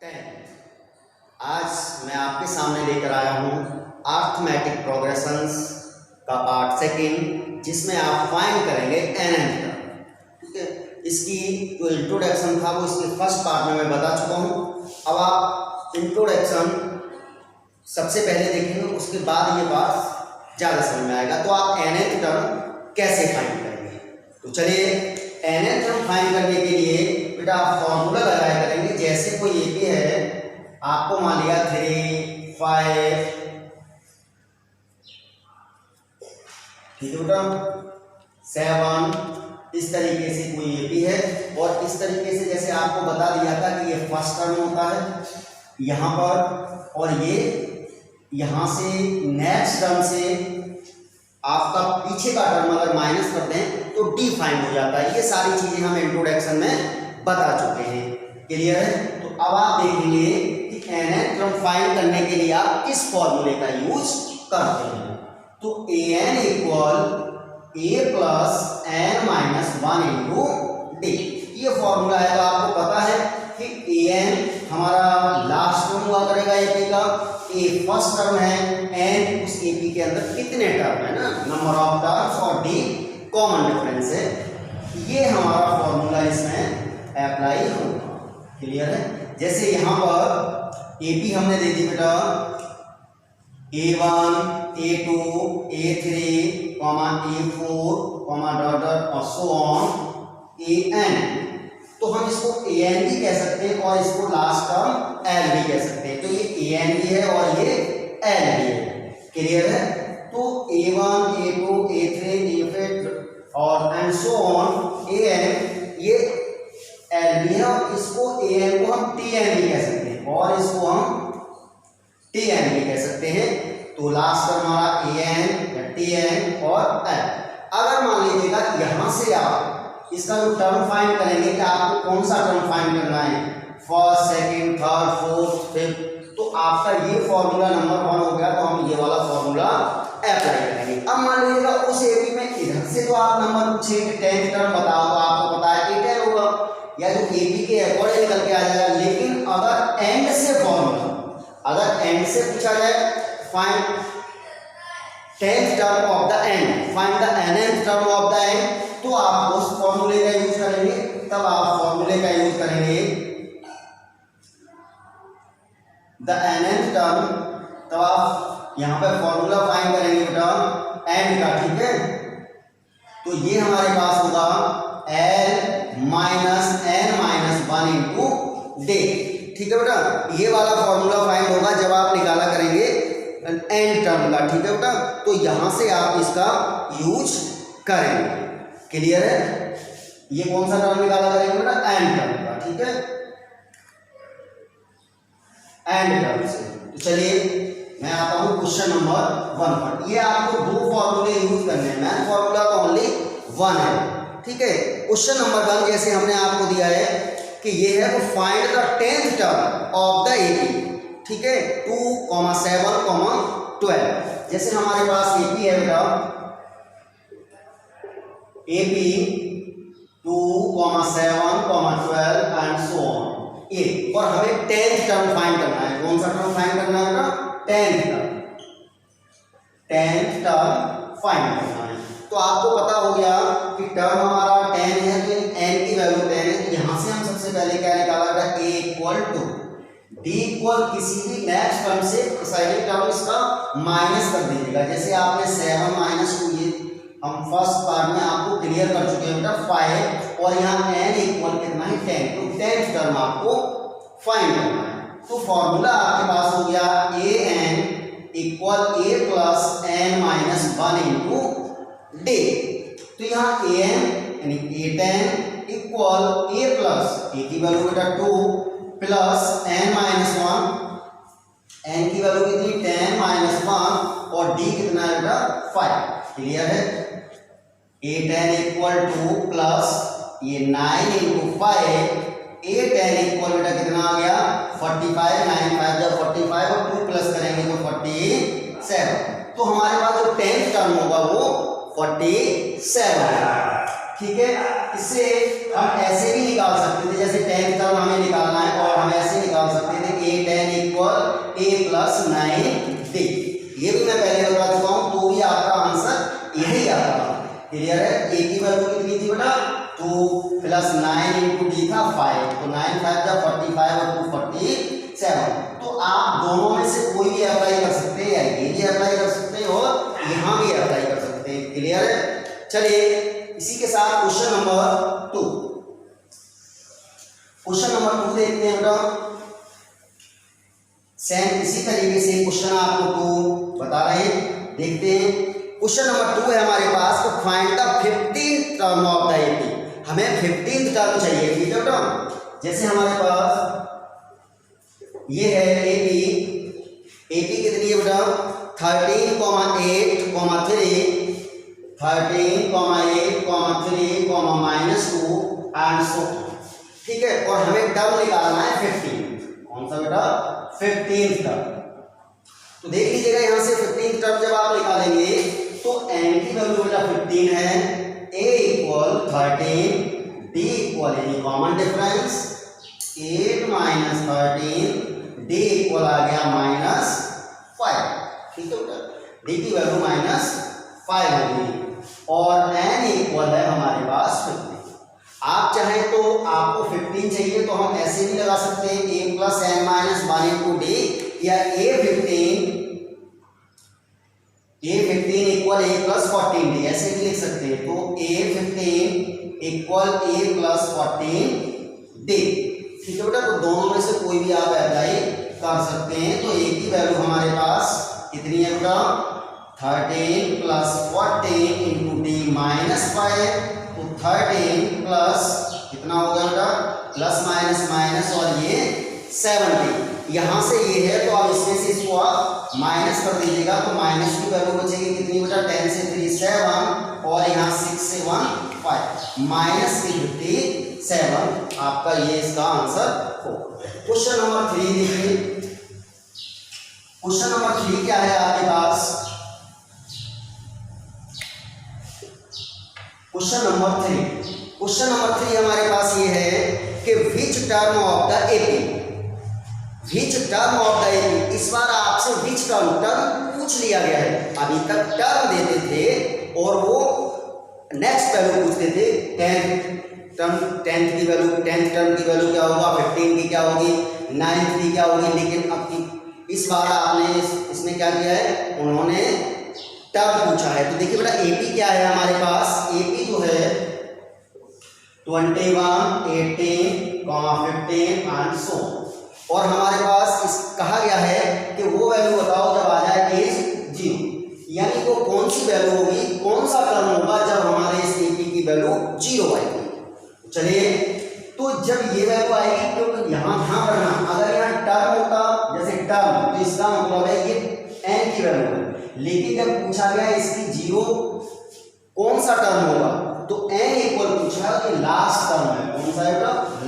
आज मैं आपके सामने लेकर आया हूँ अर्थमेटिक प्रोग्रेशंस का पार्ट सेकंड, जिसमें आप फाइंड करेंगे nth टर्म। ठीक है, इसकी जो इंट्रोडक्शन था वो इसके फर्स्ट पार्ट में मैं बता चुका हूँ। अब आप इंट्रोडक्शन सबसे पहले देखेंगे, उसके बाद ये बात ज़्यादा समझ में आएगा। तो आप nth टर्म कैसे फाइंड करेंगे? तो चलिए, nth टर्म फाइंड करने के लिए बेटा आप फॉर्मूला लगाया करेंगे। जैसे कोई ए पी है, आपको मान लिया 3, 5, ठीक है बेटा 7, इस तरीके से कोई ए पी है। और इस तरीके से जैसे आपको बता दिया था कि ये फर्स्ट टर्म होता है यहाँ पर, और ये यहाँ से नेक्स्ट टर्म से आपका पीछे का टर्म अगर माइनस करते हैं तो डी फाइंड हो जाता है। ये सारी चीजें हम इंट्रोडक्शन में बता चुके हैं। क्लियर है? तो अब आप देखेंगे कि nth टर्म फाइंड करने के लिए आप किस फॉर्मूले का यूज करते हैं। तो an equal a plus n minus 1 into D, ये फॉर्मूला है। तो आपको पता है कि an हमारा लास्ट टर्म हुआ करेगा एपी का, a फर्स्ट टर्म है, n उस एपी के अंदर कितने टर्म है ना, नंबर ऑफ टर्म्स, और d कॉमन डिफरेंस है। ये हमारा फॉर्मूला इसमें अप्लाई होगा। क्लियर है? जैसे यहाँ पर एपी हमने दे दी बेटा a1, a2, a3, a4, dot और सो ऑन an। तो हम इसको an भी कह सकते हैं और इसको लास्ट टर्म l भी कह सकते हैं। तो ये an भी है और ये l भी है। क्लियर है? तो a1, a2, a3, a4 और एंड सो ऑन an, ये l भी है, और इसको an को हम tn भी कह सकते हैं और इसको हम tn भी कह सकते हैं। तो लास्ट टर्म हमारा an या tn और l। अगर मान लीजिएगा यहां से आप इसका जो टर्म फाइंड करेंगे कि आपको कौन सा टर्म फाइंड करना है, first, second, third, fourth, fifth, तो आपका ये फॉर्मूला नंबर 1 हो गया। तो हम ये वाला फॉर्मूला अप्लाई करेंगे। अब मान लीजिएगा उस एपी में इधर से जो आप नंबर पूछेंगे 10th टर्म बताओ, तो आपको पता है 8 होगा या जो एपी के अकॉर्डिंग निकल के आ जाएगा। लेकिन अगर एंड से फॉर्मूला, अगर एंड से पूछा जाए find 10th term of the end, find the nth term of the end, तो आप उस फॉर्मूले का यूज करेंगे। तब आप फॉर्मूले का यूज करेंगे द nth टर्म, तब आप यहां पर फॉर्मूला फाइंड करेंगे बेटा एंड का। ठीक है, तो ये हमारे पास होगा l minus n minus 1 into day. ठीक है बेटा, ये वाला फॉर्मूला फाइंड होगा जब आप निकाला करेंगे एंड टर्म का। ठीक है बेटा, तो यहां से आप इसका यूज करेंगे। क्लियर है? ये कौन सा टर्म निकाला करेंगे बेटा? एंड टर्म का। ठीक है, एंड टर्म से। तो चलिए मैं आता हूं क्वेश्चन नंबर 1 पर। ये आपको दो फॉर्मूले यूज करने हैं, मेन फॉर्मूला तो ओनली 1 है। ठीक है, क्वेश्चन नंबर 1 जैसे हमने आपको दिया है कि ये है तो find the 10th term of the AP. ठीक है, 2, 7, 12। जैसे हमारे पास एपी है बेटा एपी 2, 7, 12 एंड सो ऑन ए, और हमें 10th टर्म फाइंड करना है। कौन सा टर्म फाइंड करना है बेटा? 10th term, 10th term find करना है। तो आपको पता हो गया कि टर्म हमारा 10 है, तो n की वैल्यू 10 है। यहाँ से हम सबसे पहले क्या निकाला था? a equal to d equal किसी भी नेक्स्ट टर्म से साइड टर्म इसका माइनस कर दीजिएगा। जैसे आपने 7 माइनस 2, ये हम फर्स्ट पार्ट में आपको क्लियर कर चुके हैं बेटा 5, और यहाँ n इक्वल कितना है? 10। तो 10th टर्म आपको फाइंड करना है। तो फॉर्मूला आपके पास हो गया an equal a plus n minus 1 into day. तो यहाँ an यानी a10 equal a plus a की वैल्यू बेटा 2 प्लस n माइनस 1, n की वैल्यू कितनी? 10 माइनस 1, और d कितना है बेटा? 5। क्लियर है? a10 इक्वल 2 प्लस ये 9 इंटू 5, a10 इक्वल बेटा कितना आ गया? 45, 9 5 जब 45 और 2 प्लस करेंगे तो 47। तो हमारे पास जो 10th टर्म होगा वो 47 है। ठीक है, इससे हम ऐसे भी निकाल सकते थे, जैसे 10th टर्म हमें निकालना है और हम ऐसे निकाल सकते थे a10 equal a plus 9d। ये भी मैं पहले बता चुका हूं, तो भी आपका आंसर यही आता। क्लियर है? a की वैल्यू कितनी थी बेटा? 2 प्लस 9 इंटू d था 5, तो 9 5 जा 45 और 2 47। तो आप दोनों में से कोई भी अप्लाई कर सकते हैं, या ये भी अप्लाई कर सकते हैं और यहाँ भी अप्लाई कर सकते हैं। क्लियर है? चलिए इसी के साथ क्वेश्चन नंबर 2, क्वेश्चन नंबर 2 देखते हैं बेटा। सेम इसी तरीके से क्वेश्चन आपको 2 बता रहे हैं, देखते हैं। क्वेश्चन नंबर 2 है हमारे पास, तो find the 15th term of the AP. हमें 15th टर्म चाहिए, ठीक है बेटा। जैसे हमारे पास ये है एपी, एपी कितनी है बेटा? 13, 8, 3, 13, 8, 3, -2 एंड सो। ठीक है, और हमें टर्म निकालना है 15। कौन सा बेटा? 15th term. तो देख लीजिएगा यहाँ से 15th टर्म जब आप निकालेंगे तो n की वैल्यू बेटा 15 है, a इक्वल 13, d इक्वल यानी common difference 8 minus 13, d equal आ गया -5। ठीक है बेटा, d की वैल्यू -5 होगी और n इक्वल है हमारे पास 15। आप चाहें तो आपको 15 चाहिए तो हम ऐसे भी लगा सकते हैं a plus n minus 1 into D, या a15 equal a plus 14d, ऐसे भी लिख सकते हैं। तो a15 equal a plus 14d। ठीक है बेटा, तो दोनों में से कोई भी आप अप्लाई कर सकते हैं। तो a की वैल्यू हमारे पास कितनी है बेटा? 13 प्लस 14 इंटू डी -5, तो 13 प्लस कितना हो गया बेटा? प्लस माइनस माइनस और ये 70। यहाँ से ये है तो अब इसमें से इसको आप माइनस कर दीजिएगा, तो माइनस की वैल्यू बचेगी कितनी बेटा? 10 से 3 7 और यहाँ 6 से 1 5, -57 आपका ये इसका आंसर हो। क्वेश्चन नंबर 3 देखिए। क्वेश्चन नंबर 3 क्या है आपके पास? क्वेश्चन नंबर 3 हमारे पास ये है कि which term of the AP, which term of the AP. इस बार आपसे विच टर्म पूछ लिया गया है। अभी तक टर्म देते थे और वो नेक्स्ट वैल्यू पूछते थे। 10th की वैल्यू, 10th टर्म की वैल्यू क्या होगा, 15 की क्या होगी, 9th की क्या होगी। लेकिन अब इस बार आपने इसमें क्या किया है, उन्होंने टर्म पूछा है। तो देखिए बेटा एपी क्या है हमारे पास? एपी जो है 21, 18, 15 एंड सो। और हमारे पास कहा गया है कि वो वैल्यू बताओ जब आ जाए एज 0, यानी वो कौन सी वैल्यू होगी, कौन सा टर्म होगा जब हमारे इस एपी की वैल्यू 0 आएगी। चलिए, तो जब ये वैल्यू आएगी तो यहाँ ध्यान रखना, अगर यहाँ टर्म होता जैसे टर्म, तो इसका मतलब है ये n की वैल्यू है। लेकिन जब पूछा गया इसकी 0 कौन सा टर्म होगा, तो n इक्वल पूछा कि लास्ट टर्म है। कौन सा है?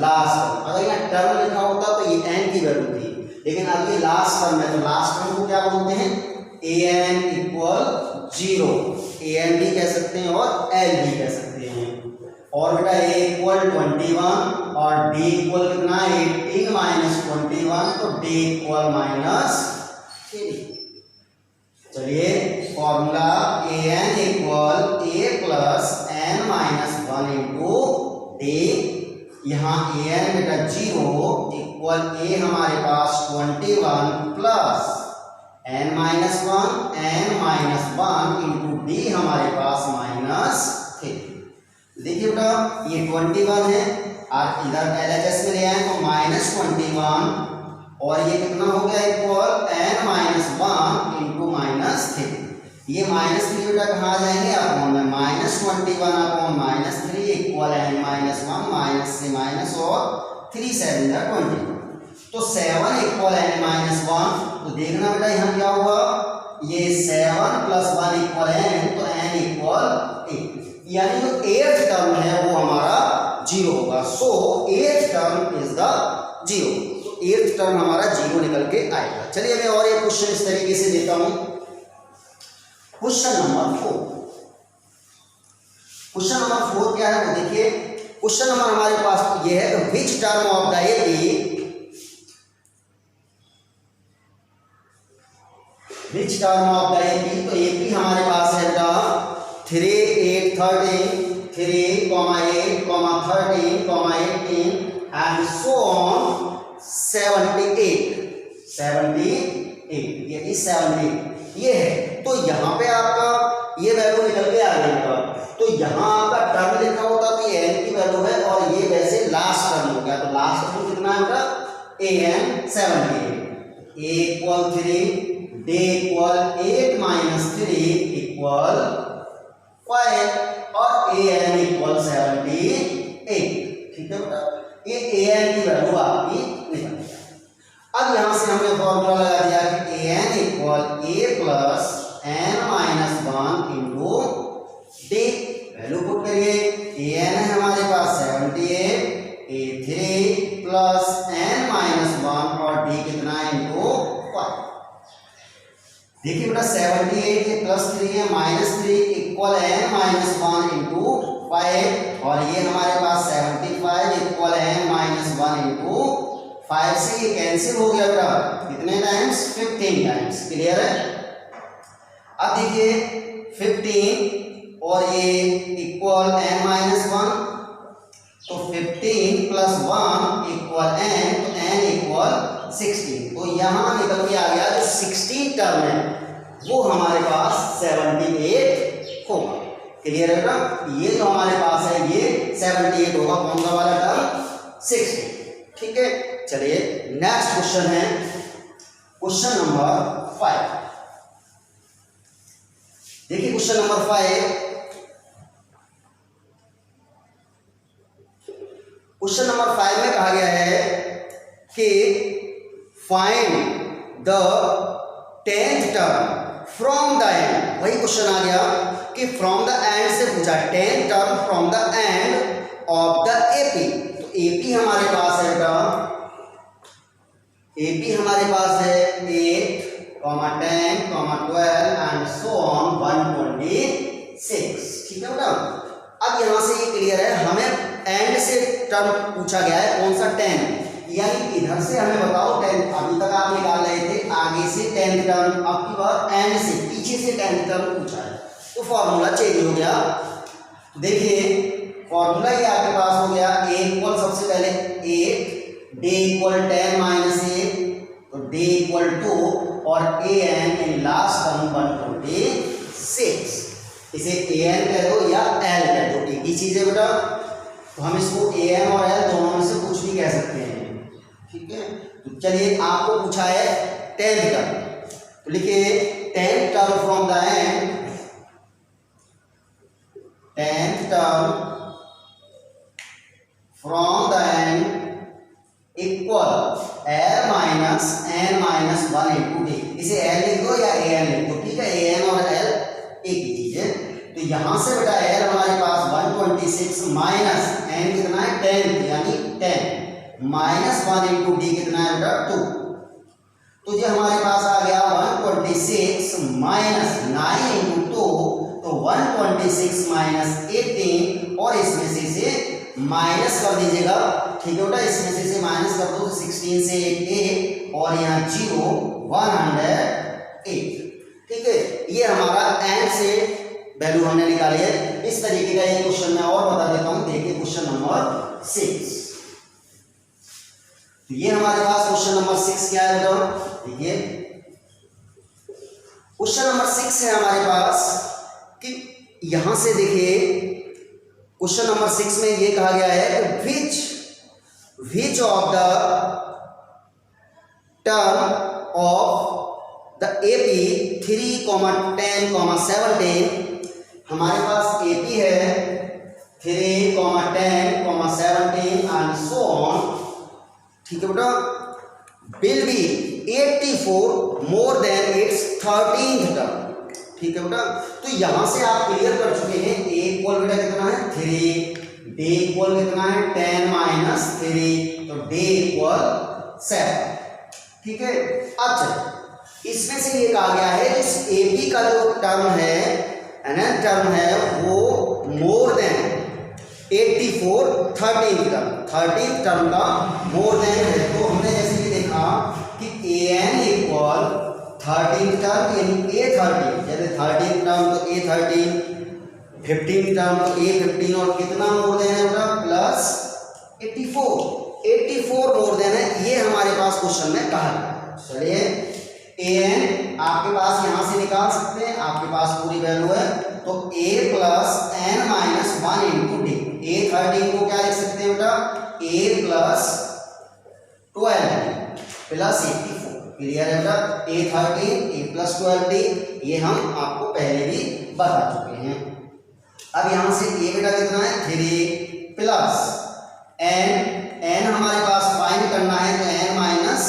Last term. अगर यहाँ टर्म लिखा होता तो ये n की वैल्यू थी, लेकिन अब ये लास्ट टर्म है, तो लास्ट टर्म को क्या बोलते हैं? an इक्वल 0, an भी कह सकते हैं और l भी कह सकते हैं। और बेटा a इक्वल 21 और d इक्वल कितना? 18 माइनस 21, तो d इक्वल -3। चलिए, formula an equal a plus n minus 1 into D. यहाँ an बेटा 0 इक्वल a हमारे पास 21 plus n minus 1 into D हमारे पास -3। देखिए बेटा ये 21 है और इधर LHS में ले आए तो -21 और ये कितना हो गया? Equal n minus 1 into -3। ये -3 बेटा कहाँ आ जाएंगे? अपॉन में -21 upon -3 equal n minus 1, minus से माइनस और 3 7 जा 21, तो 7 इक्वल n माइनस 1। तो देखना बेटा यहाँ क्या हुआ, ये 7 प्लस 1 इक्वल n, तो n इक्वल 8, यानी जो 8th टर्म है वो हमारा 0 होगा। सो 8th टर्म इज द 0, तो 8th टर्म हमारा 0 निकल के आएगा। चलिए मैं और एक क्वेश्चन इस तरीके से देता हूं। क्वेश्चन नंबर 4, क्वेश्चन नंबर 4 क्या है वो देखिए। क्वेश्चन नंबर हमारे पास ये है, which term of the AP, which term of the AP, तो एपी हमारे पास है बेटा 3, 8, 13, 3, 8, 13, 18 एंड सो ऑन 78, 78, ये इस 78 ये है। तो यहाँ पे आपका ये वैल्यू निकल के आ गई बेटा। तो यहाँ आपका टर्म लिखा होता तो ये n की वैल्यू है और ये वैसे लास्ट टर्म हो गया। तो लास्ट टर्म कितना है बेटा, an 78, a equal 3, d equal 8 minus 3 equal 5 और an इक्वल 78। ठीक है बेटा, ये an की वैल्यू आपकी निकल गई। अब यहां से हमने फॉर्मूला लगा दिया कि an equal a plus n minus 1 into d। Value put करिए, an है हमारे पास 78, a3 प्लस n माइनस 1 और d कितना है इंटू 5। देखिए बेटा 78 के प्लस 3 है minus 3 equal n minus 1 into 5 और ये हमारे पास 75 इक्वल n माइनस 1 इंटू 5 से ये कैंसिल हो गया बेटा कितने टाइम्स, 15 टाइम्स। क्लियर है। अब देखिए 15 और ये इक्वल n माइनस 1, तो 15 प्लस 1 इक्वल n, तो n इक्वल 16। तो यहाँ निकल के आ गया जो 16 टर्म है वो हमारे पास 78 होगा। क्लियर है बेटा, ये जो हमारे पास है ये 78 होगा। कौन सा वाला टर्म, 16। ठीक है, चलिए नेक्स्ट क्वेश्चन है क्वेश्चन नंबर 5। देखिए क्वेश्चन नंबर 5, क्वेश्चन नंबर 5 में कहा गया है कि find the 10th term from the end. वही क्वेश्चन आ गया कि फ्रॉम द एंड से पूछा 10th term from the end of the AP. तो एपी हमारे पास है बेटा, एपी हमारे पास है 8, 10, 12 एंड सो ऑन 126। ठीक है बेटा। अब यहां से ये क्लियर है, हमें एंड से टर्म पूछा गया है कौन सा 10, यानी इधर से हमें बताओ 10। अभी तक आप निकाल रहे थे आगे से 10th टर्म, अब की बार एंड से पीछे से 10th टर्म पूछा है, तो फॉर्मूला चेंज हो गया। देखिए फॉर्मूला ये आपके पास हो गया, a इक्वल सबसे पहले 8, d इक्वल 10 माइनस 8, तो d इक्वल 2 और an इन लास्ट टर्म 126। इसे an कह दो या l कह दो, एक ही चीज है बेटा। तो हम इसको an और l दोनों में से कुछ भी कह सकते हैं। ठीक है, तो चलिए आपको पूछा है 10th टर्म, तो लिखिए 10th term from the end, 10th term from the end equal l minus n minus 1 into d। इसे l लिख दो या an लिख दो। ठीक है, an और l एक ही चीज है। तो यहां से बेटा l हमारे पास 126 माइनस n कितना है 10 यानी 10 माइनस 1 इंटू डी कितना है बेटा 2। तो ये हमारे पास आ गया 126 माइनस 9 इंटू 2, तो 126 माइनस 18 और इसमें से इसे माइनस कर दीजिएगा। ठीक है बेटा, इसमें से इसे माइनस कर दो तो 16 से 8 और यहाँ 0 108। ठीक है, ये हमारा एंड से वैल्यू हमने निकाली है। इस तरीके का ये क्वेश्चन मैं और बता देता हूं। देखिए क्वेश्चन नंबर 6, तो ये हमारे पास क्वेश्चन नंबर 6 क्या है बेटा, देखिए क्वेश्चन नंबर 6 है हमारे पास कि यहां से देखिए क्वेश्चन नंबर 6 में ये कहा गया है कि which of the term of the AP 3, 10, 17। हमारे पास एपी है 3, 10, 17 एंड सो ऑन। ठीक है बेटा, will be 84 more than it's 13th term. ठीक है बेटा, तो यहां से आप क्लियर कर चुके हैं a इक्वल बेटा कितना है 3, d इक्वल कितना है 10 माइनस 3, तो d इक्वल 7। ठीक है, अब चलिए इसमें से ये कहा गया है इस ab का जो टर्म है nth टर्म है वो मोर देन 84 13th टर्म का मोर देन है। तो हमने जैसे कि देखा कि an इक्वल 13th टर्म यानी a13, जैसे 13th टर्म तो a13, 15th टर्म तो a15 और कितना मोर देन है बेटा प्लस 84 मोर देन है, ये हमारे पास क्वेश्चन में कहा गया। चलिए an आपके पास यहां से निकाल सकते हैं, आपके पास पूरी वैल्यू है तो a plus n minus 1 into D. a13 को क्या लिख सकते हैं बेटा a प्लस 12 प्लस 84। क्लियर है बेटा, a13 a प्लस 12d, ये हम आपको पहले भी बता चुके हैं। अब यहां से a बेटा कितना है 3 प्लस n हमारे पास फाइंड करना है तो n माइनस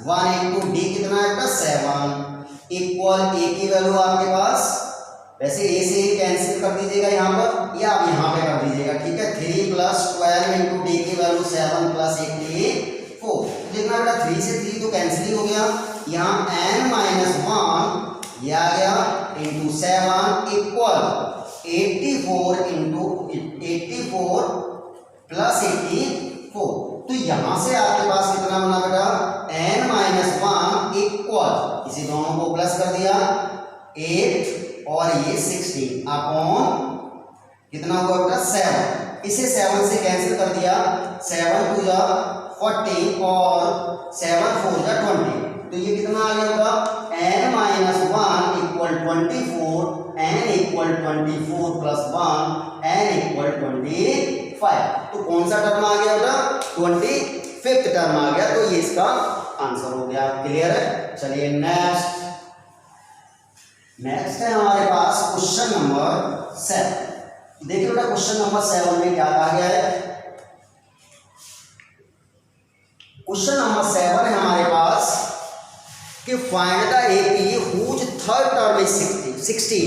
1 इंटू डी कितना है बेटा 7 इक्वल a की वैल्यू आपके पास, वैसे a से कैंसिल कर दीजिएगा यहाँ पर या आप यहाँ पे कर दीजिएगा, ठीक है। 3 प्लस 12 इंटू डी की वैल्यू 7 प्लस 84। देखना बेटा 3 से 3 तो कैंसिल ही हो गया, यहाँ n माइनस 1 ये आ गया इंटू 7 इक्वल 84 इंटू 84 प्लस 84। तो यहां से आपके पास कितना बना बेटा n माइनस 1 इक्वल, इसी दोनों को प्लस कर दिया 8 और ये 16 अपॉन कितना हुआ बेटा 7, इसे 7 से कैंसिल कर दिया, 7 टू जा 40 और 7 4 जा 20, तो ये कितना आ गया बेटा n minus 1 equal 24, n equal 24 plus 1 n equal 25। तो कौन सा टर्म आ गया बेटा 25th टर्म आ गया, तो ये इसका आंसर हो गया। क्लियर है। चलिए नेक्स्ट है हमारे पास क्वेश्चन नंबर 7। देखिए बेटा क्वेश्चन नंबर 7 में क्या कहा गया है। क्वेश्चन नंबर 7 है हमारे पास कि find the AP whose third term is 16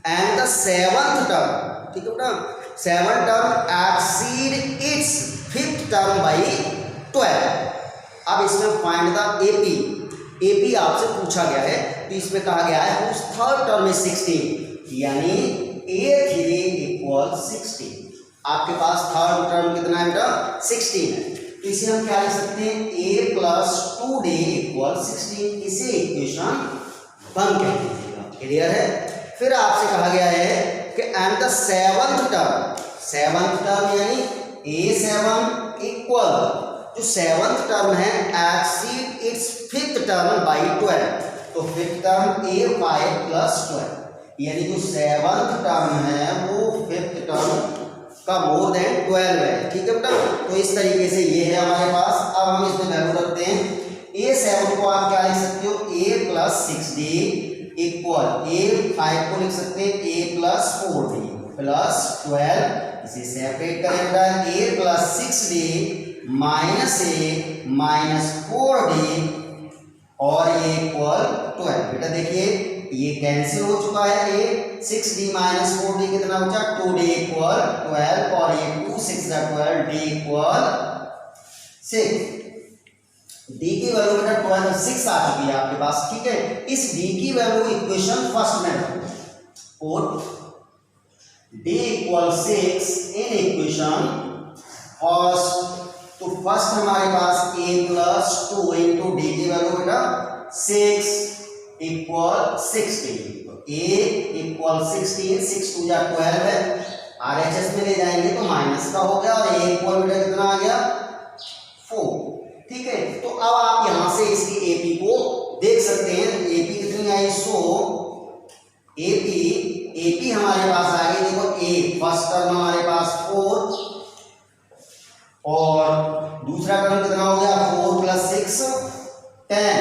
and the seventh term, ठीक है बेटा, seventh term exceed its fifth term by 12। अब इसमें फाइंड द एपी आपसे पूछा गया है, तो इसमें कहा गया है हुज थर्ड टर्म इज 16, यानी a3 इक्वल 16। आपके पास थर्ड टर्म कितना है बेटा 16 है, तो इसे हम क्या लिख सकते हैं a प्लस 2d इक्वल 16, इसे इक्वेशन 1 कह दीजिएगा। क्लियर है। फिर आपसे कहा गया है कि एंड द सेवंथ टर्म यानी a7 इक्वल, जो सेवंथ टर्म है exceed its fifth term by 12, तो फिफ्थ टर्म a5 प्लस 12, यानी जो सेवंथ टर्म है वो फिफ्थ टर्म का मोर देन 12 है। ठीक है बेटा, तो इस तरीके से ये है हमारे पास। अब हम इसमें वैल्यू रखते हैं, a7 को आप क्या लिख सकते हो a plus 6d equal a5 को लिख सकते हैं a प्लस 4d प्लस 12, इसे सेपरेट करेंगे a plus 6d minus a minus 4d और ये इक्वल 12। बेटा देखिए ये कैंसिल हो चुका है, a 6d माइनस 4d कितना बचा 2d इक्वल 12 और ये 2 6 12 d इक्वल 6। d की वैल्यू बेटा 12 6 आ चुकी है आपके पास। ठीक है, इस d की वैल्यू इक्वेशन फर्स्ट में रखो और d इक्वल 6 इन इक्वेशन फर्स्ट। तो फर्स्ट हमारे पास a प्लस 2 इंटू डी की वैल्यू बेटा 6 इक्वल 16, तो a इक्वल 16, 6 2 जा 12 है, RHS में ले जाएंगे तो माइनस का हो गया और a इक्वल बेटा कितना आ गया 4। ठीक है, तो अब आप यहां से इसकी AP को देख सकते हैं, AP कितनी आई 100, AP हमारे पास आ गई, देखो a फर्स्ट टर्म हमारे पास 4 और दूसरा टर्म कितना हो गया 4 प्लस 6 10,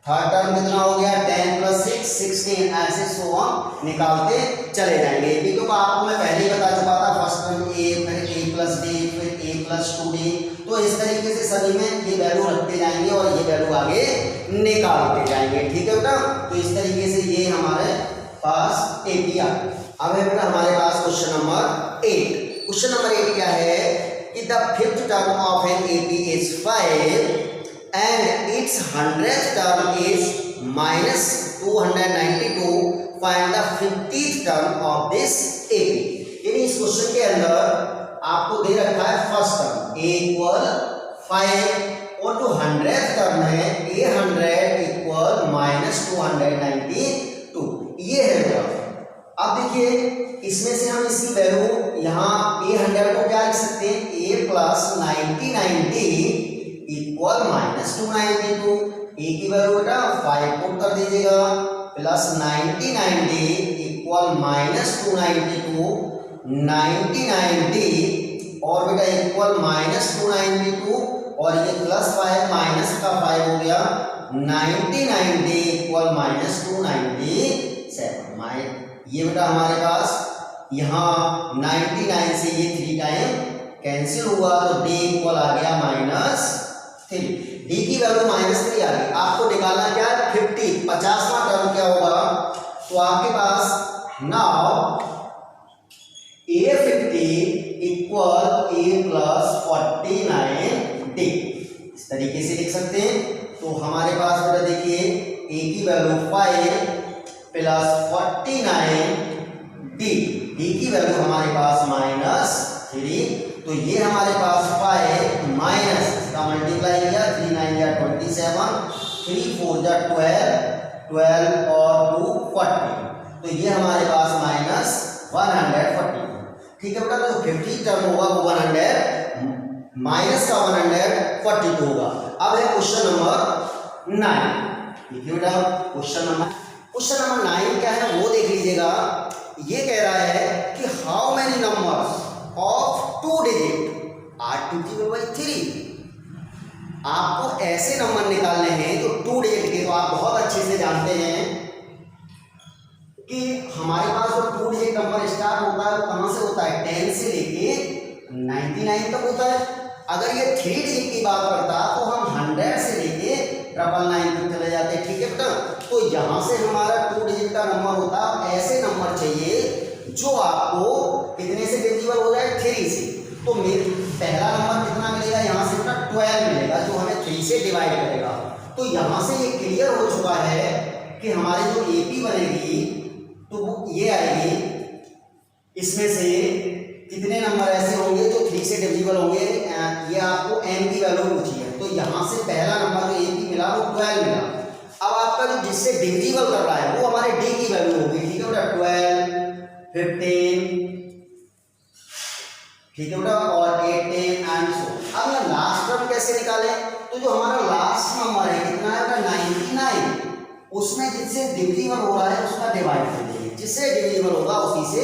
थर्ड टर्म कितना हो गया 10 प्लस 6 16, ऐसे सो हम निकालते चले जाएंगे। एपी को आपको मैं पहले ही बता चुका था, फर्स्ट टर्म a फिर a प्लस d फिर a प्लस 2d, तो इस तरीके से सभी में ये वैल्यू रखते जाएंगे और ये वैल्यू आगे निकालते जाएंगे। ठीक है बेटा, तो इस तरीके से ये हमारे पास एपी आ गया। अब है बेटा हमारे पास क्वेश्चन नंबर 8। क्वेश्चन नंबर 8 क्या है कि the fifth term of an AP is 5 and its 100th term is minus 292, find the 50th term of this AP। इस क्वेश्चन के अंदर आपको दे रखा है फर्स्ट टर्म a इक्वल 5 और जो 100th टर्म है a100 इक्वल -292, ये है ग्राफ। अब देखिए इसमें से हम इसकी वैल्यू यहाँ a100 को क्या लिख सकते हैं, a प्लस 90 इक्वल -292। a की वैल्यू बेटा 5 पुट कर दीजिएगा प्लस 90 इक्वल -292, 90 और बेटा इक्वल -292 और ये प्लस 5 माइनस का 5 हो गया, 90 इक्वल -297। ये बेटा हमारे पास यहाँ 99 से ये 3 टाइम कैंसिल हुआ तो d इक्वल आ गया -3। d की वैल्यू -3 आ गई। आपको निकालना क्या है 50, 50वां टर्म क्या होगा, तो आपके पास now a50 equal a plus 49d, इस तरीके से लिख सकते हैं। तो हमारे पास बेटा देखिए a की वैल्यू 5 प्लस 49d, d की वैल्यू हमारे पास -3। तो ये हमारे पास 5 माइनस इसका मल्टीप्लाई किया, 3 9 या 27, 3 4 जा 12 और 2 40, तो ये हमारे पास -140। ठीक है बेटा, तो 50 टर्म होगा वो 100 माइनस का 142 होगा। अब है क्वेश्चन नंबर 9। देखिए बेटा क्वेश्चन नंबर 9 क्या है वो देख लीजिएगा। ये कह रहा है कि how many numbers of 2 digit are divisible by 3। आपको ऐसे नंबर निकालने हैं तो 2 डिजिट के, तो आप बहुत अच्छे से जानते हैं कि हमारे पास जो 2 डिजिट नंबर स्टार्ट होता है वो कहां से होता है, 10 से लेके 99 तक होता है। अगर ये 3 डिजिट की बात करता तो हम 100 से लेके 999 तक चले जाते। ठीक है बेटा, तो यहां से हमारा 2 डिजिट का नंबर होता है। ऐसे नंबर चाहिए जो आपको कितने से डिविजिबल हो जाए, 3 से। तो पहला नंबर कितना मिलेगा, यहाँ से बेटा 12 मिलेगा जो हमें 3 से डिवाइड करेगा। तो यहाँ से ये क्लियर हो चुका है कि हमारी जो AP बनेगी तो वो ये आएगी, इसमें से कितने नंबर ऐसे होंगे जो 3 से डिविजिबल होंगे। ये आपको m की वैल्यू पूछी है, तो यहाँ से पहला नंबर जो AP मिला वो 12 मिला। अब आपका जो जिससे डिविजिबल कर रहा है वो हमारे d की वैल्यू होगी। ठीक है बेटा, 12 15, ठीक है बेटा, और 18 एंड सो। अब ये लास्ट टर्म कैसे निकालें, तो जो हमारा लास्ट नंबर है कितना है बेटा 99, उसमें जिससे डिविजिबल हो रहा है उसका डिवाइड कर देंगे, जिससे डिविजिबल होगा उसी से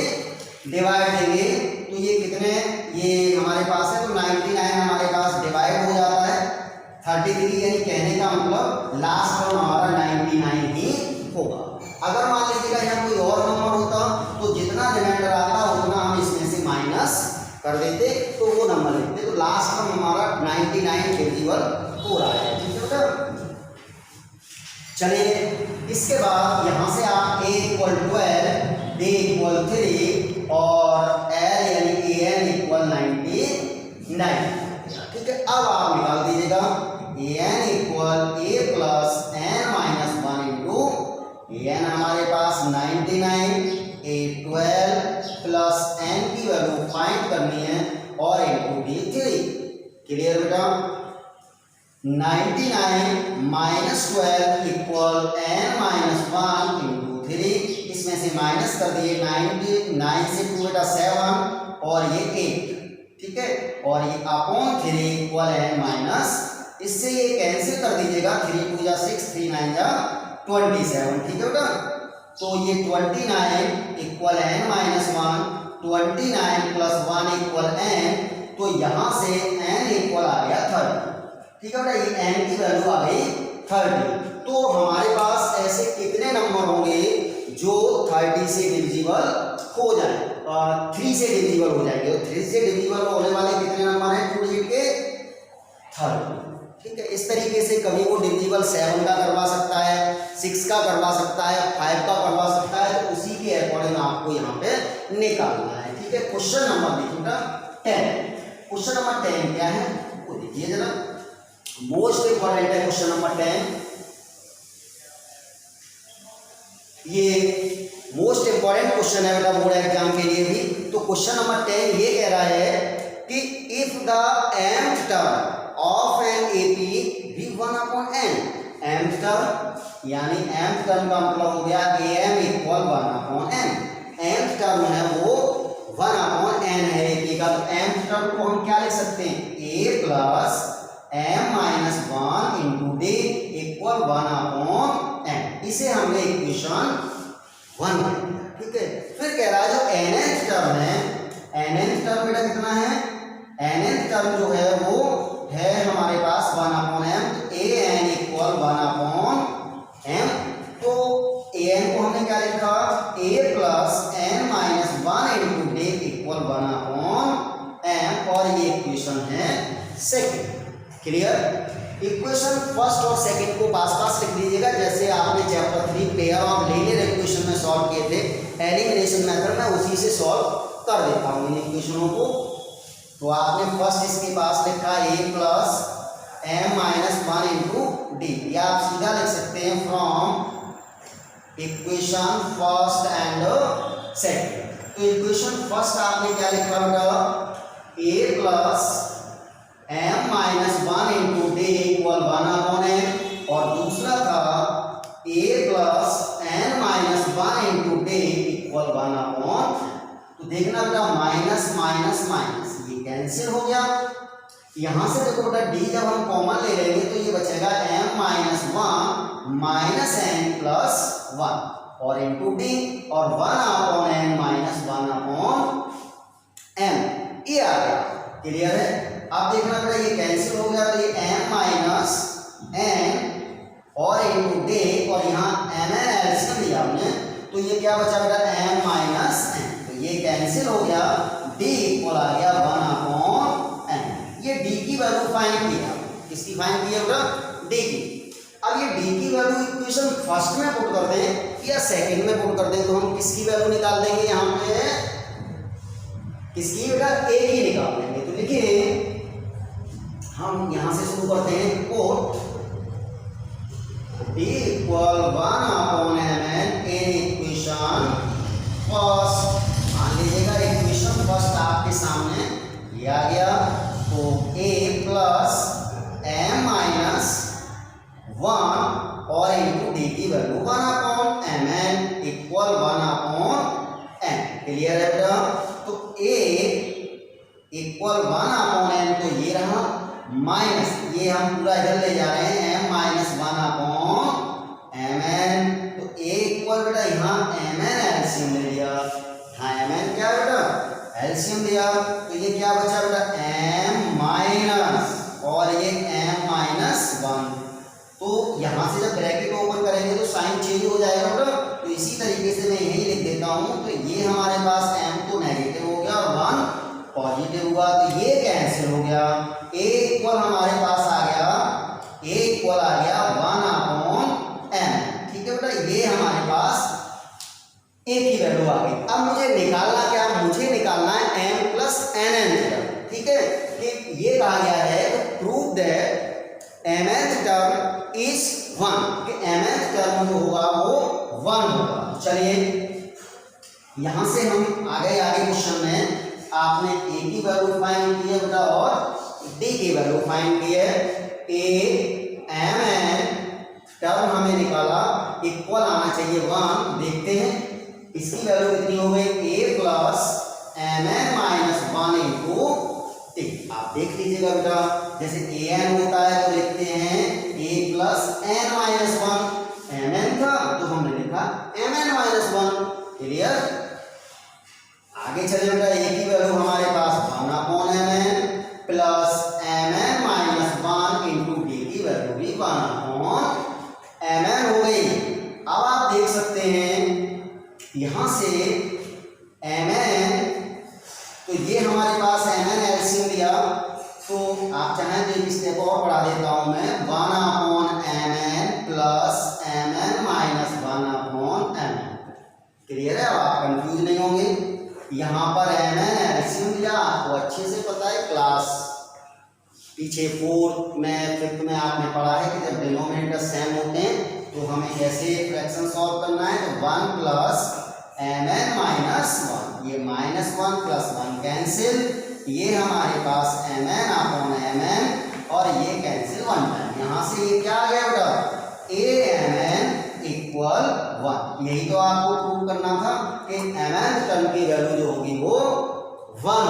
डिवाइड देंगे। तो ये कितने, ये हमारे पास है तो 99 हमारे पास डिवाइड हो जाता है 33, यानी कहने का मतलब लास्ट टर्म हमारा 99 ही होगा। अगर मान लीजिएगा यहाँ कोई और नंबर होता तो जितना रिमाइंडर आता उतना हम इसमें से माइनस कर देते तो वो नंबर लिखते। तो लास्ट टर्म हमारा 99 डिविजिबल हो रहा है। ठीक है बेटा, चलिए इसके बाद यहाँ से आप a इक्वल 12, d इक्वल 3 और l यानी an इक्वल 99। ठीक है, अब आप निकाल दीजिएगा an equal a plus n minus 1 into n हमारे पास 99, a 12 प्लस n की वैल्यू फाइंड करनी है और इंटू d 3। क्लियर बेटा, 99 minus 12 equal n minus 1 into 3, इसमें से माइनस कर दिए 99 से 2 बेटा 7 और ये 8। ठीक है, और ये अपॉन 3 इक्वल n माइनस, इससे ये कैंसिल कर दीजिएगा, 3 2 जा 6, 3 9 जा 27। ठीक है बेटा, तो ये 29 equal n minus 1, 29 plus 1 equal n, तो यहाँ से n इक्वल आ गया 30। ठीक है बेटा, ये n की वैल्यू आ गई 30। तो हमारे पास ऐसे कितने नंबर होंगे जो 30 से डिविजिबल हो जाए, 3 से डिविजिबल हो जाएंगे। और 3 से डिविजिबल होने वाले कितने नंबर हैं 2 डिजिट के, 30। ठीक है, इस तरीके से कभी वो डिविजिबल 7 का करवा सकता है, 6 का करवा सकता है, 5 का करवा सकता है, तो उसी के अकॉर्डिंग आपको यहाँ पे निकालना है। ठीक है, क्वेश्चन नंबर देखिएगा 10। क्वेश्चन नंबर 10 क्या है वो देखिए जरा, मोस्ट इंपॉर्टेंट है क्वेश्चन नंबर 10। ये मोस्ट इंपॉर्टेंट क्वेश्चन है बेटा बोर्ड एग्जाम के लिए भी। तो क्वेश्चन नंबर 10 ये कह रहा है कि if the mth term of an AP भी 1/n, mth टर्म यानी mth टर्म का मतलब हो गया am equal 1/n, mth term है वो 1/n है एपी का, तो mth टर्म को हम क्या लिख सकते हैं, a plus m minus 1 into d equal 1/n, इसे हमने इक्वेशन 1 ठीक है। फिर कह रहा है जो nth टर्म है, nth टर्म बेटा कितना है, nth टर्म जो है वो है हमारे पास 1/m, तो an इक्वल 1/m, तो an को हमने क्या लिखा, a plus n minus 1 into d equal 1/m, और ये इक्वेशन है सेकेंड। क्लियर। इक्वेशन फर्स्ट और सेकंड को पास पास लिख दीजिएगा, जैसे आपने chapter 3 pair of linear equation में सॉल्व किए थे एलिमिनेशन मेथड में, उसी से सॉल्व कर देता हूँ इन इक्वेशनों को। तो आपने फर्स्ट इसके पास लिखा a plus m minus 1 into D, या आप सीधा लिख सकते हैं from equation first and second. तो इक्वेशन फर्स्ट आपने क्या लिखा बेटा, a plus m minus 1 into D equal 1/n, और दूसरा था a plus n minus 1 into D equal 1/n। तो देखना बेटा माइनस माइनस माइनस ये कैंसिल हो गया, यहां से देखो बेटा d जब हम कॉमन ले लेंगे तो ये बचेगा m minus 1 minus n plus 1 और इंटू डी, और 1/n माइनस 1/m ये आ गया। क्लियर है। अब देखना बेटा ये कैंसिल हो गया, तो ये m माइनस n और इंटू डी, और यहाँ m n एलसीएम दिया हमने, तो ये क्या बचा बेटा m माइनस n, तो ये कैंसिल हो गया, d इक्वल आ गया 1/n। ये d की वैल्यू फाइंड किया, किसकी फाइंड की है बेटा, d की। अब ये d की वैल्यू इक्वेशन फर्स्ट में पुट कर दें या सेकंड में पुट कर दें, तो हम किसकी वैल्यू निकाल देंगे, यहाँ पे किसकी बेटा a की निकाल देंगे। तो लिखिए हम यहां से शुरू करते हैं, quote d equal 1/n in equation first. मान लीजिएगा इक्वेशन फर्स्ट आपके सामने ये आ गया, तो a प्लस m माइनस 1 और इंटू डी की value 1/mn equal 1/n। Clear है बेटा। तो a इक्वल 1/n, तो ये रहा, माइनस ये हम पूरा इधर ले जा रहे हैं m माइनस 1/mn, तो a इक्वल बेटा यहाँ mn एलसीएम ले लिया, हाँ mn क्या बेटा एलसीएम लिया, तो ये क्या बचा बेटा m माइनस और ये m माइनस 1। तो यहाँ से जब ब्रैकेट ओपन करेंगे तो साइन चेंज हो जाएगा बेटा, तो इसी तरीके से मैं यही लिख देता हूँ। तो ये हमारे पास m तो नेगेटिव हो गया और 1 पॉजिटिव हुआ, तो ये कैंसिल हो गया, a इक्वल हमारे पास आ गया, a इक्वल आ गया 1/m। ठीक है बेटा, ये हमारे पास a की वैल्यू आ गई। अब मुझे निकालना क्या, मुझे निकालना है m प्लस nth। ठीक है, कि ये कहा गया है तो prove that mth term is 1, कि mth टर्म जो होगा वो 1 होगा। चलिए यहां से हम आगे क्वेश्चन में आपने a की वैल्यू फाइंड की है बेटा और d की वैल्यू फाइंड की है। a mn टर्म हमने निकाला इक्वल आना चाहिए 1, देखते हैं इसकी वैल्यू कितनी हो गई, a plus mn minus 1 into T. आप देख लीजिएगा बेटा, जैसे an होता है तो लिखते हैं a plus n minus 1, mn था तो हमने लिखा mn माइनस 1। क्लियर। आगे चले बेटा, a की वैल्यू हमारे पास 1/mn plus mn minus 1 into D की वैल्यू भी 1/mn हो गई। अब आप देख सकते हैं यहां से mn, तो ये हमारे पास mn एलसीएम दिया, तो आप चाहें तो एक स्टेप और बढ़ा देता हूं मैं, 1/mn plus mn minus 1/mn। Clear है, अब आप कंफ्यूज नहीं होंगे। यहाँ पर mn एलसीएम दिया, आपको अच्छे से पता है, क्लास पीछे 4th में 5th में आपने पढ़ा है कि जब डिनोमिनेटर सेम होते हैं तो हमें कैसे फ्रैक्शन सॉल्व करना है। तो 1 plus M N minus one, ये minus one plus one cancel, ये हमारे पास M N upon M N और ये कैंसिल वन टाइम, यहाँ से ये क्या आ गया बेटा A M N equal one. यही तो आपको प्रूव करना था कि एम एन टर्म की वैल्यू जो होगी वो वन